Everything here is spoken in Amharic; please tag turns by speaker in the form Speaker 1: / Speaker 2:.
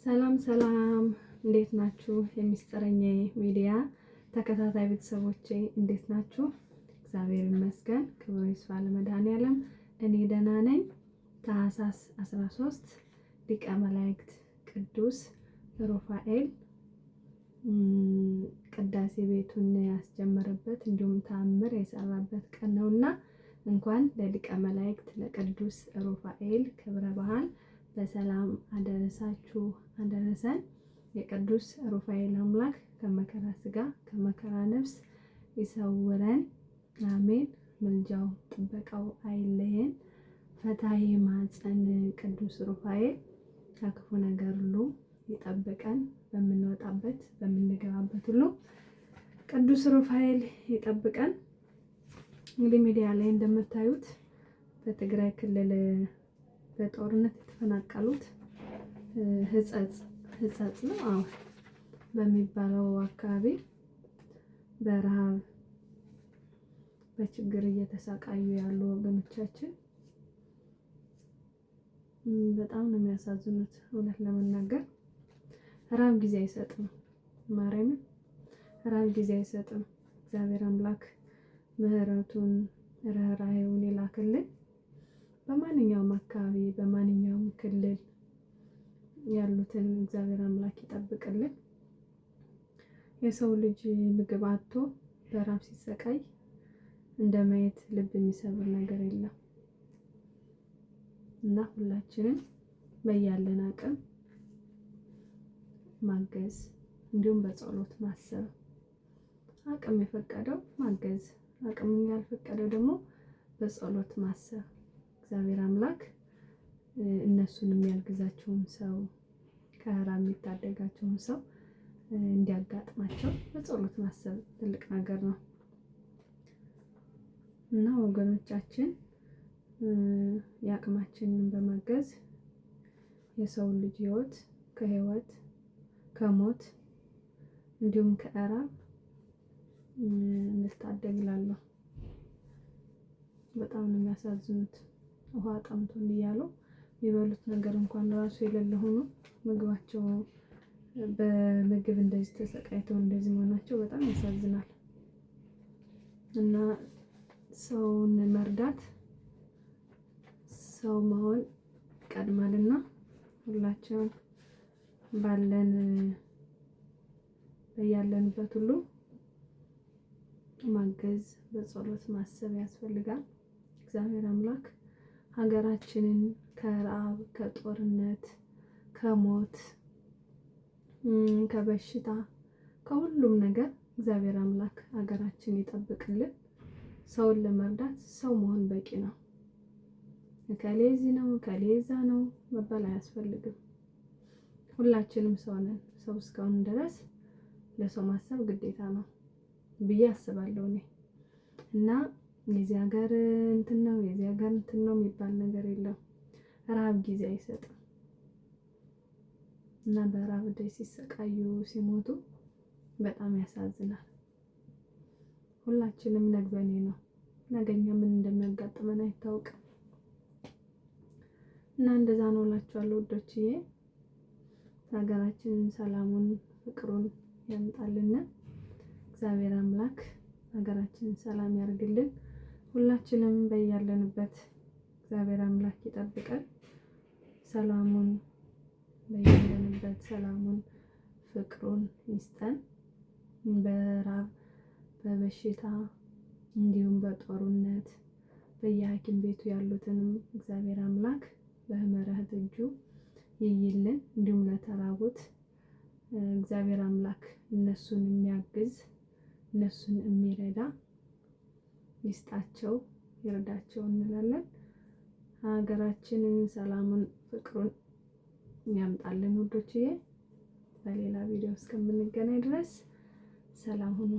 Speaker 1: ሰላም ሰላም፣ እንዴት ናችሁ? የሚስጥረኛ ሚዲያ ተከታታይ ቤተሰቦቼ እንዴት ናችሁ? እግዚአብሔር ይመስገን፣ ክብሩ ይስፋ ለመድኃኔዓለም። እኔ ደህና ነኝ። ታኅሳስ 13 ሊቀ መላእክት ቅዱስ ሩፋኤል ቅዳሴ ቤቱን ያስጀመረበት እንዲሁም ተአምር የሰራበት ቀን ነውና እንኳን ለሊቀ መላእክት ለቅዱስ ሩፋኤል ክብረ በዓል በሰላም አደረሳችሁ አደረሰን። የቅዱስ ሩፋኤል አምላክ ከመከራ ስጋ ከመከራ ነፍስ ይሰውረን፣ አሜን። ምልጃው ጥበቃው አይለየን። ፈታሒ ማኅፀን ቅዱስ ሩፋኤል ከክፉ ነገር ሁሉ ይጠብቀን። በምንወጣበት በምንገባበት ሁሉ ቅዱስ ሩፋኤል ይጠብቀን። እንግዲህ ሚዲያ ላይ እንደምታዩት በትግራይ ክልል በጦርነት የተፈናቀሉት ሕጸጽ ነው በሚባለው አካባቢ በረሃብ በችግር እየተሰቃዩ ያሉ ወገኖቻችን በጣም ነው የሚያሳዝኑት። እውነት ለመናገር ራብ ጊዜ አይሰጥም። ማርያምን ራብ ጊዜ አይሰጥም። እግዚአብሔር አምላክ ምሕረቱን ርኅራኄውን ይላክልን። በማንኛውም አካባቢ በማንኛውም ክልል ያሉትን እግዚአብሔር አምላክ ይጠብቅልን። የሰው ልጅ ምግብ አጥቶ በራብ ሲሰቃይ እንደ ማየት ልብ የሚሰብር ነገር የለም እና ሁላችንም በያለን አቅም ማገዝ እንዲሁም በጸሎት ማሰብ፣ አቅም የፈቀደው ማገዝ፣ አቅም ያልፈቀደው ደግሞ በጸሎት ማሰብ እግዚአብሔር አምላክ እነሱን የሚያግዛቸውን ሰው ከረሃብ የሚታደጋቸውን ሰው እንዲያጋጥማቸው በጸሎት ማሰብ ትልቅ ነገር ነው እና ወገኖቻችን የአቅማችንን በማገዝ የሰው ልጅ ሕይወት ከሞት እንዲሁም ከረሃብ እንታደግላለሁ። በጣም ነው የሚያሳዝኑት። ውሃ ጠምቶን እያሉ የሚበሉት ነገር እንኳን ራሱ የሌለ ሆኖ ምግባቸው በምግብ እንደዚህ ተሰቃይተው እንደዚህ መሆናቸው በጣም ያሳዝናል እና ሰውን መርዳት ሰው መሆን ይቀድማልና ሁላችንም በያለንበት ሁሉ ማገዝ በጸሎት ማሰብ ያስፈልጋል። እግዚአብሔር አምላክ ሀገራችንን ከረሃብ ከጦርነት ከሞት ከበሽታ ከሁሉም ነገር እግዚአብሔር አምላክ ሀገራችን ይጠብቅልን። ሰውን ለመርዳት ሰው መሆን በቂ ነው። እከሌ እዚህ ነው እከሌ እዛ ነው መባል አያስፈልግም። ሁላችንም ሰው ነን። ሰው እስካሁን ድረስ ለሰው ማሰብ ግዴታ ነው ብዬ አስባለሁ እኔ እና የዚህ ሀገር እንትን ነው የዚህ ሀገር እንትን ነው የሚባል ነገር የለም። ረሃብ ጊዜ አይሰጥም እና በረሃብ ሲሰቃዩ ሲሞቱ በጣም ያሳዝናል። ሁላችንም ነግበኔ ነው። ነገኛ ምን እንደሚያጋጥመን አይታወቅም እና እንደዛ ነው እላችኋለሁ ውዶችዬ። ሀገራችንን ሰላሙን ፍቅሩን ያምጣልን። እግዚአብሔር አምላክ ሀገራችንን ሰላም ያርግልን። ሁላችንም በያለንበት እግዚአብሔር አምላክ ይጠብቀን። ሰላሙን በያለንበት ሰላሙን ፍቅሩን ይስጠን። በረሃብ በበሽታ እንዲሁም በጦርነት በየሐኪም ቤቱ ያሉትንም እግዚአብሔር አምላክ በምሕረት እጁ ይይልን። እንዲሁም ለተራቡት እግዚአብሔር አምላክ እነሱን የሚያግዝ እነሱን የሚረዳ ይስጣቸው ይርዳቸው እንላለን። ሀገራችንን ሰላሙን ፍቅሩን ያምጣልን ውዶችዬ። በሌላ ቪዲዮ እስከምንገናኝ ድረስ ሰላም ሁኑ።